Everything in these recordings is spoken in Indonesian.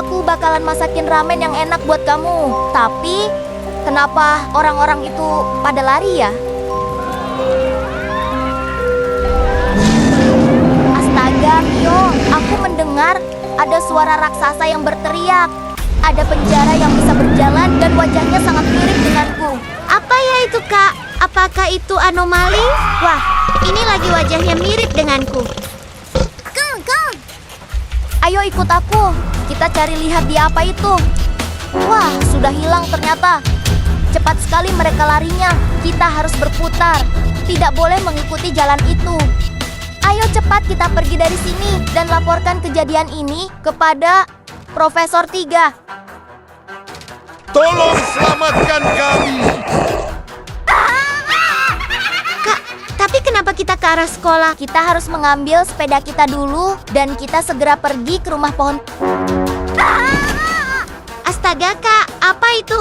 aku bakalan masakin ramen yang enak buat kamu. Tapi, kenapa orang-orang itu pada lari ya? Astaga, Mio, aku mendengar ada suara raksasa yang berteriak. Ada penjara yang bisa berjalan dan wajahnya sangat mirip denganku. Apa ya itu, Kak? Apakah itu anomali? Wah, ini lagi wajahnya mirip denganku. Ayo ikut aku, kita cari lihat dia apa itu. Wah, sudah hilang ternyata. Cepat sekali mereka larinya, kita harus berputar. Tidak boleh mengikuti jalan itu. Ayo cepat kita pergi dari sini dan laporkan kejadian ini kepada Profesor 3. Tolong selamatkan kami. Kak, tapi kenapa kita ke arah sekolah? Kita harus mengambil sepeda kita dulu dan kita segera pergi ke rumah pohon. Astaga, Kak, apa itu?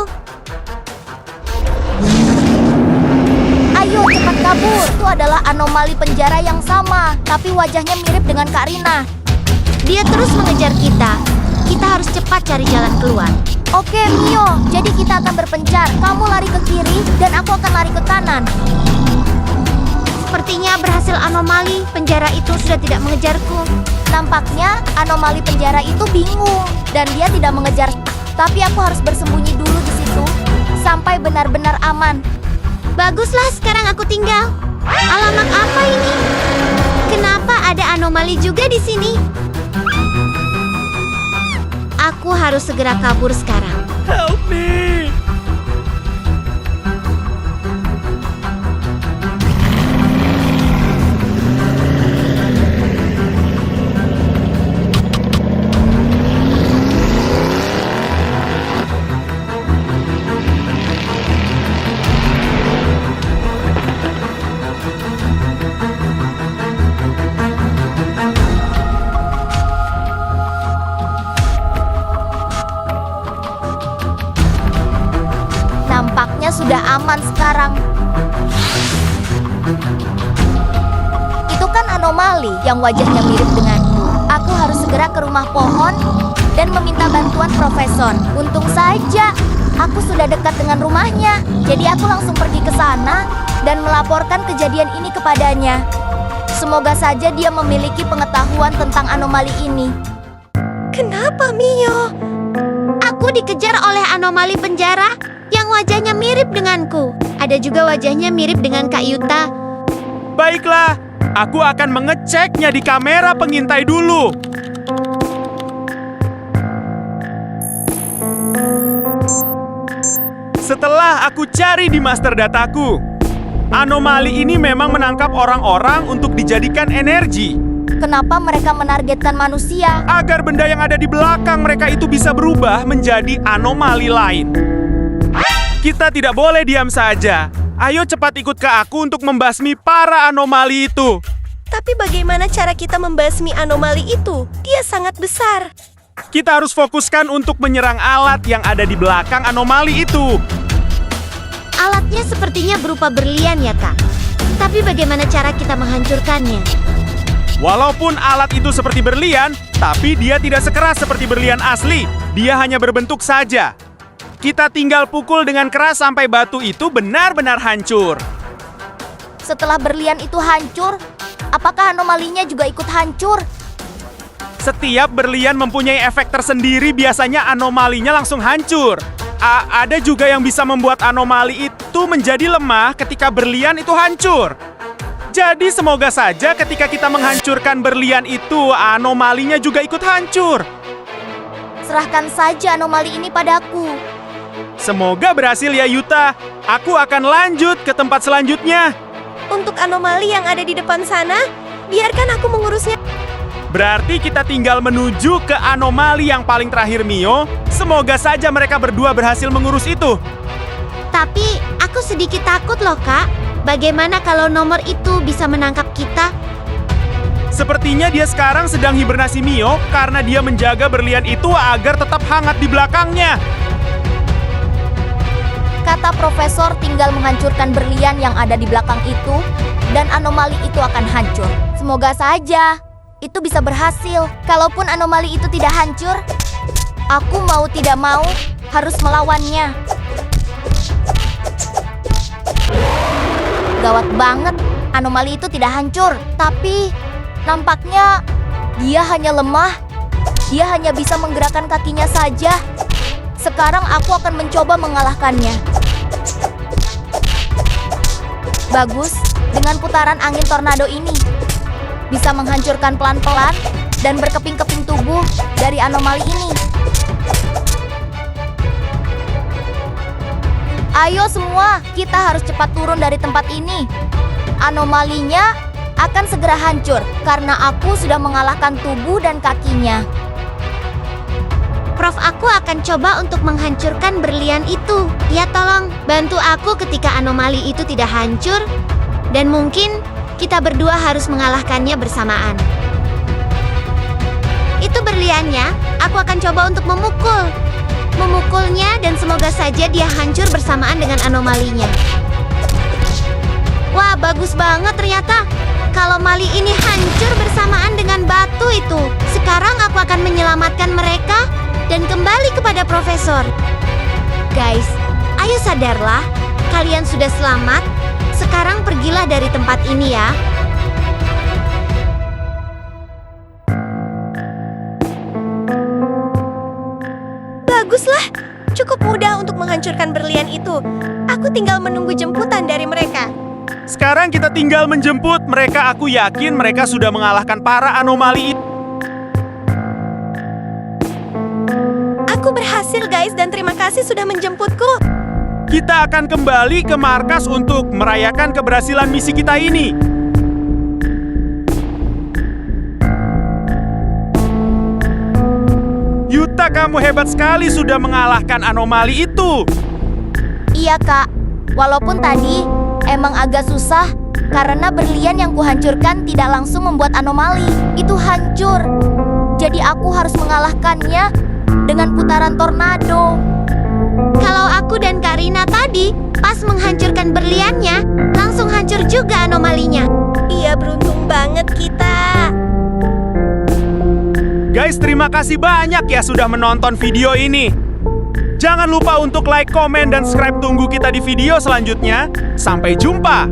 Ayo cepat kabur. Itu adalah anomali penjara yang sama, tapi wajahnya mirip dengan Kak Rina. Dia terus mengejar kita. Kita harus cepat cari jalan keluar. Oke, Mio. Jadi kita akan berpencar. Kamu lari ke kiri dan aku akan lari ke kanan. Sepertinya berhasil anomali. Penjara itu sudah tidak mengejarku. Nampaknya anomali penjara itu bingung dan dia tidak mengejar. Tapi aku harus bersembunyi dulu di situ sampai benar-benar aman. Baguslah, sekarang aku tinggal. Alamak, apa ini? Kenapa ada anomali juga di sini? Aku harus segera kabur sekarang. Help me! Nampaknya sudah aman sekarang. Itu kan anomali yang wajahnya mirip denganku. Aku harus segera ke rumah pohon dan meminta bantuan profesor. Untung saja aku sudah dekat dengan rumahnya. Jadi aku langsung pergi ke sana dan melaporkan kejadian ini kepadanya. Semoga saja dia memiliki pengetahuan tentang anomali ini. Kenapa, Mio? Aku dikejar oleh anomali penjara yang wajahnya mirip denganku. Ada juga wajahnya mirip dengan Kak Yuta. Baiklah, aku akan mengeceknya di kamera pengintai dulu. Setelah aku cari di master dataku, anomali ini memang menangkap orang-orang untuk dijadikan energi. Kenapa mereka menargetkan manusia? Agar benda yang ada di belakang mereka itu bisa berubah menjadi anomali lain. Kita tidak boleh diam saja. Ayo cepat ikut ke aku untuk membasmi para anomali itu. Tapi bagaimana cara kita membasmi anomali itu? Dia sangat besar. Kita harus fokuskan untuk menyerang alat yang ada di belakang anomali itu. Alatnya sepertinya berupa berlian ya, Kak. Tapi bagaimana cara kita menghancurkannya? Walaupun alat itu seperti berlian, tapi dia tidak sekeras seperti berlian asli. Dia hanya berbentuk saja. Kita tinggal pukul dengan keras sampai batu itu benar-benar hancur. Setelah berlian itu hancur, apakah anomalinya juga ikut hancur? Setiap berlian mempunyai efek tersendiri, biasanya anomalinya langsung hancur. Ada juga yang bisa membuat anomali itu menjadi lemah ketika berlian itu hancur. Jadi semoga saja ketika kita menghancurkan berlian itu, anomalinya juga ikut hancur. Serahkan saja anomali ini padaku. Semoga berhasil ya, Yuta. Aku akan lanjut ke tempat selanjutnya. Untuk anomali yang ada di depan sana, biarkan aku mengurusnya. Berarti kita tinggal menuju ke anomali yang paling terakhir, Mio. Semoga saja mereka berdua berhasil mengurus itu. Tapi aku sedikit takut loh, Kak. Bagaimana kalau nomor itu bisa menangkap kita? Sepertinya dia sekarang sedang hibernasi, Mio, karena dia menjaga berlian itu agar tetap hangat di belakangnya. Kata profesor tinggal menghancurkan berlian yang ada di belakang itu, dan anomali itu akan hancur. Semoga saja itu bisa berhasil. Kalaupun anomali itu tidak hancur, Aku mau tidak mau harus melawannya. Gawat banget, anomali itu tidak hancur. Tapi nampaknya dia hanya lemah. Dia hanya bisa menggerakkan kakinya saja. Sekarang aku akan mencoba mengalahkannya. Bagus, dengan putaran angin tornado ini bisa menghancurkan pelan-pelan dan berkeping-keping tubuh dari anomali ini. Ayo semua, kita harus cepat turun dari tempat ini. Anomalinya akan segera hancur karena aku sudah mengalahkan tubuh dan kakinya. Prof, aku akan coba untuk menghancurkan berlian itu. Ya tolong, bantu aku ketika anomali itu tidak hancur. Dan mungkin kita berdua harus mengalahkannya bersamaan. Itu berliannya, aku akan coba untuk memukulnya dan semoga saja dia hancur bersamaan dengan anomalinya. Wah, bagus banget ternyata. Kalau mali ini hancur bersamaan dengan batu itu, sekarang aku akan menyelamatkan mereka dan kembali kepada Profesor. Guys, ayo sadarlah, kalian sudah selamat. Sekarang pergilah dari tempat ini ya. Baguslah, cukup mudah untuk menghancurkan berlian itu. Aku tinggal menunggu jemputan dari mereka. Sekarang kita tinggal menjemput mereka. Aku yakin mereka sudah mengalahkan para anomali itu. Aku berhasil guys dan terima kasih sudah menjemputku. Kita akan kembali ke markas untuk merayakan keberhasilan misi kita ini. Yuta, kamu hebat sekali sudah mengalahkan anomali itu. Iya kak, walaupun tadi emang agak susah karena berlian yang kuhancurkan tidak langsung membuat anomali itu hancur. Jadi aku harus mengalahkannya dengan putaran tornado. Kalau aku dan Karina tadi pas menghancurkan berliannya, langsung hancur juga anomalinya. Iya, beruntung banget kita. Guys, terima kasih banyak ya sudah menonton video ini. Jangan lupa untuk like, komen, dan subscribe. Tunggu kita di video selanjutnya. Sampai jumpa.